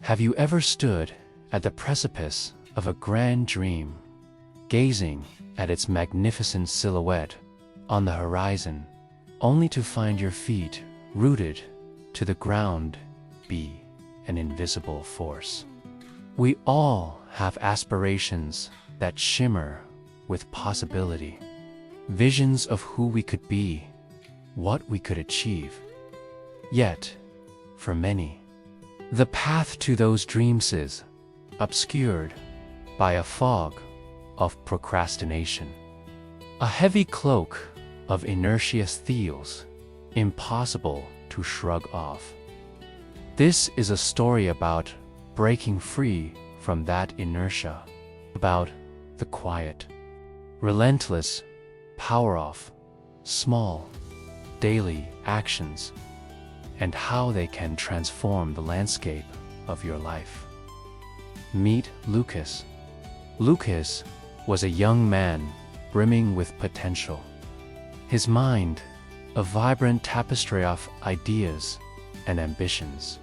Have you ever stood at the precipice of a grand dream, gazing at its magnificent silhouette on the horizon, only to find your feet rooted to the ground by an invisible force? We all have aspirations that shimmer with possibility, visions of who we could be, what we could achieve. Yet, for many, the path to those dreams is obscured by a fog of procrastination. A heavy cloak of inertia feels impossible to shrug off. This is a story about breaking free from that inertia, about the quiet, relentless power of small, daily actions, and how they can transform the landscape of your life. Meet Lucas. Lucas was a young man brimming with potential. His mind, a vibrant tapestry of ideas and ambitions.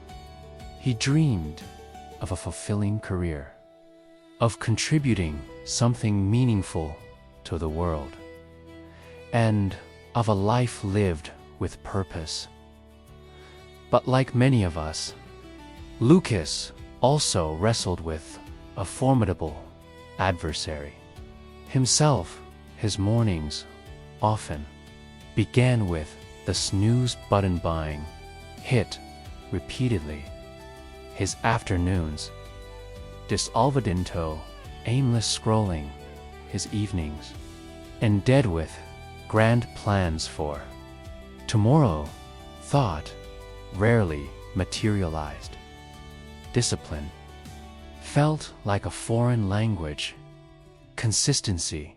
He dreamed of a fulfilling career, of contributing something meaningful to the world, and of a life lived with purpose. But like many of us, Lucas also wrestled with a formidable adversary. Himself, his mornings often began with the snooze button being hit repeatedly. His afternoons dissolved into aimless scrolling, his evenings ended with grand plans for tomorrow thought rarely materialized. Discipline felt like a foreign language. Consistency,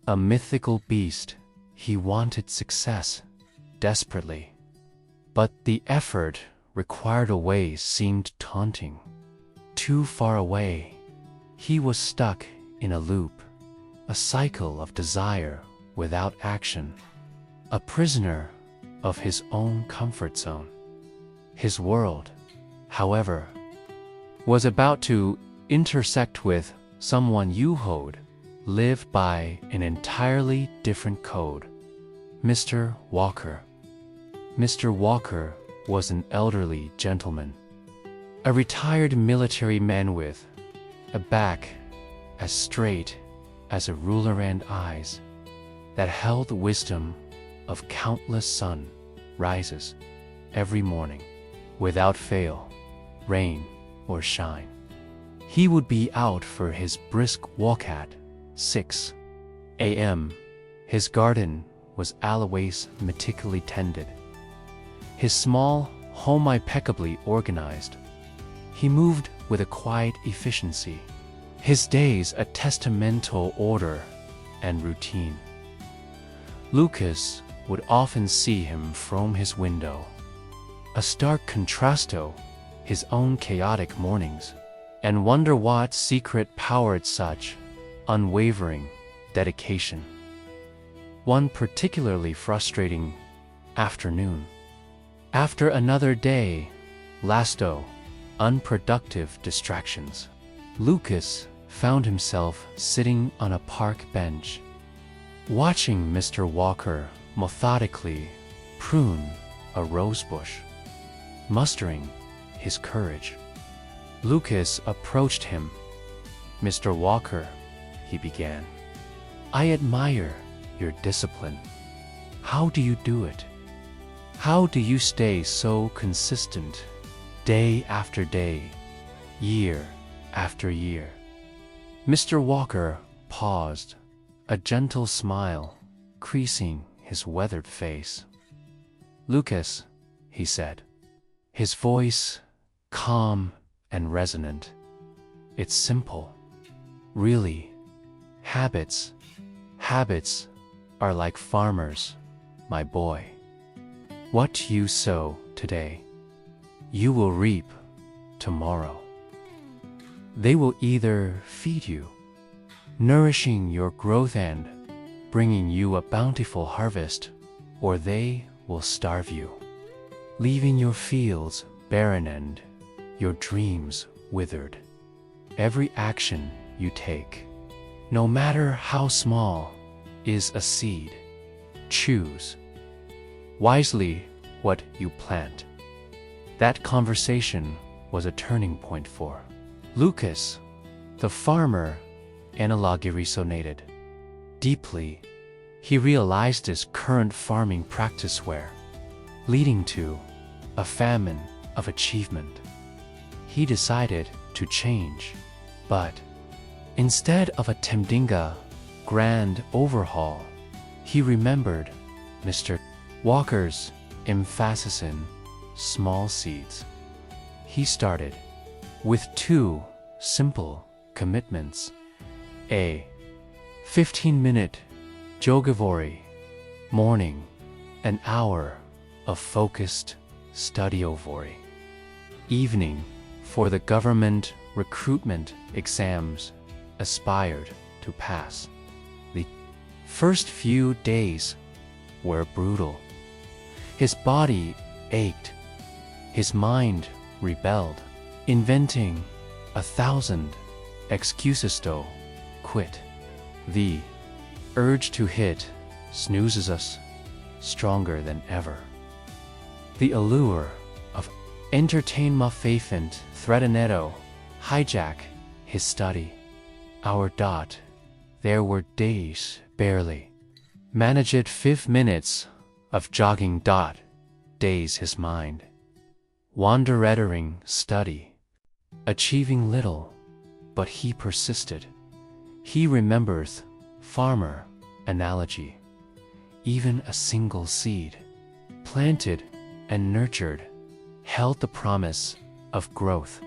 a mythical beast. He wanted success desperately, but the effort required away seemed taunting. Too far away, he was stuck in a loop, a cycle of desire without action, a prisoner of his own comfort zone. His world, however, was about to intersect with someone who lived by an entirely different code. Mr. Walker. Mr. Walker was an elderly gentleman, a retired military man with a back as straight as a ruler and eyes that held the wisdom of countless sun rises every morning, without fail, rain or shine. He would be out for his brisk walk at 6 a.m. His garden was always meticulously tended, his small home impeccably organized. He moved with a quiet efficiency, his days a testament to order and routine. Lucas would often see him from his window, a stark contrast to his own chaotic mornings, and wonder what secret powered such unwavering dedication. One particularly frustrating afternoon, after another day lasto unproductive distractions, Lucas found himself sitting on a park bench, watching Mr. Walker methodically prune a rosebush. Mustering his courage, Lucas approached him. "Mr. Walker," he began, "I admire your discipline. How do you do it? How do you stay so consistent, day after day, year after year?" Mr. Walker paused, a gentle smile creasing his weathered face. "Lucas," he said, his voice calm and resonant, "it's simple. Really, habits are like farmers, my boy. What you sow today, you will reap tomorrow. They will either feed you, nourishing your growth and bringing you a bountiful harvest, or they will starve you, leaving your fields barren and your dreams withered. Every action you take, no matter how small, is a seed. Choose wisely what you plant. That conversation was a turning point for Lucas, the farmer. Analogy resonated deeply. He realized his current farming practice were leading to a famine of achievement. He decided to change, but instead of attempting a grand overhaul, he remembered Mr. Walker's emphasis in small seeds. He started with 2 simple commitments: a 15-minute Jogavori morning, an hour of focused studyovori evening for the government recruitment exams aspired to pass. The first few days were brutal. His body ached, his mind rebelled, inventing 1,000 excuses to quit. The urge to hit snoozes us stronger than ever. The allure of entertainment faithfully threatened to hijack his study. There were days barely managed 5 minutes of jogging. Days his mind wandering study, achieving little, but he persisted. He remembers farmer analogy. Even a single seed, planted and nurtured, held the promise of growth.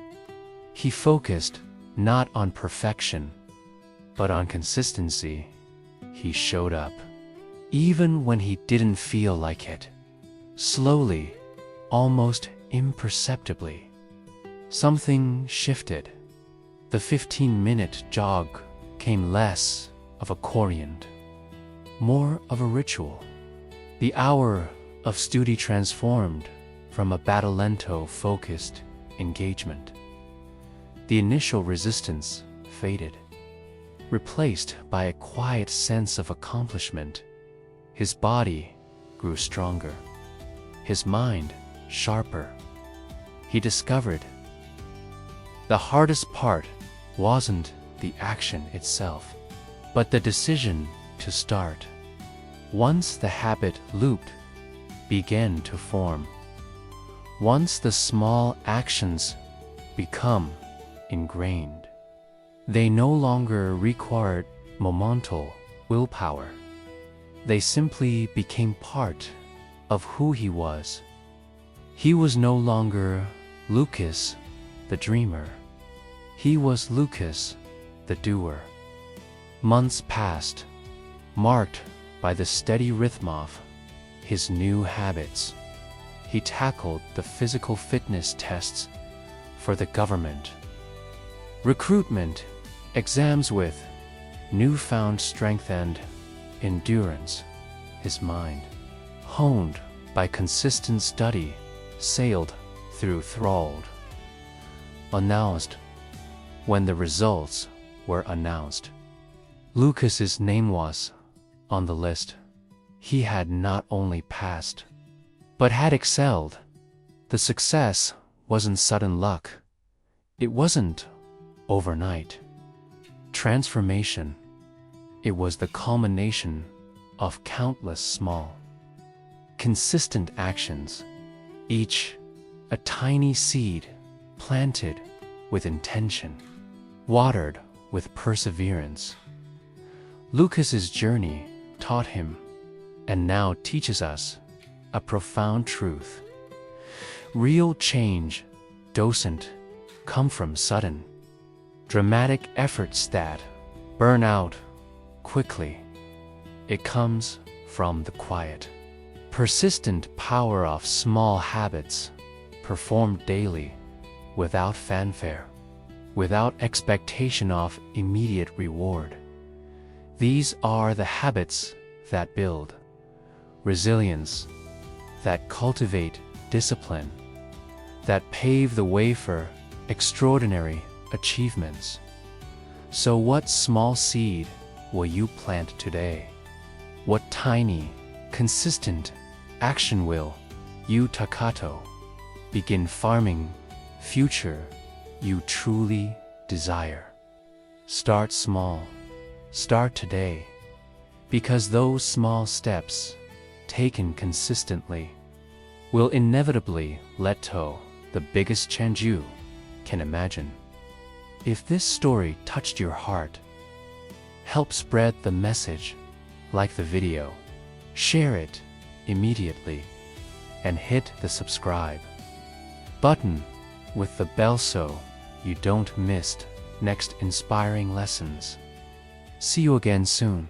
He focused not on perfection, but on consistency. He showed up, even when he didn't feel like it. Slowly, almost imperceptibly, something shifted. The 15-minute jog came less of a choreo, more of a ritual. The hour of study transformed from a battalento-focused engagement. The initial resistance faded, replaced by a quiet sense of accomplishment. His body grew stronger, his mind sharper. He discovered the hardest part wasn't the action itself, but the decision to start. Once the habit looped began to form, once the small actions become ingrained, they no longer required monumental willpower. They simply became part of who he was. He was no longer Lucas, the dreamer. He was Lucas, the doer. Months passed, marked by the steady rhythm of his new habits. He tackled the physical fitness tests for the government recruitment exams with newfound strength and endurance. His mind, honed by consistent study, sailed through thralled. When the results were announced, Lucas's name was on the list. He had not only passed, but had excelled. The success wasn't sudden luck. It wasn't overnight transformation. It was the culmination of countless small, consistent actions, each a tiny seed planted with intention, watered with perseverance. Lucas's journey taught him, and now teaches us, a profound truth. Real change doesn't come from sudden, dramatic efforts that burn out quickly. It comes from the quiet, persistent power of small habits performed daily, without fanfare, without expectation of immediate reward. These are the habits that build resilience, that cultivate discipline, that pave the way for extraordinary achievements. So what small seed will you plant today? What tiny, consistent action will you, Takato, begin farming future you truly desire? Start small. Start today. Because those small steps, taken consistently, will inevitably lead to the biggest change you can imagine. If this story touched your heart, help spread the message, like the video, share it immediately, and hit the subscribe button with the bell so you don't miss next inspiring lessons. See you again soon.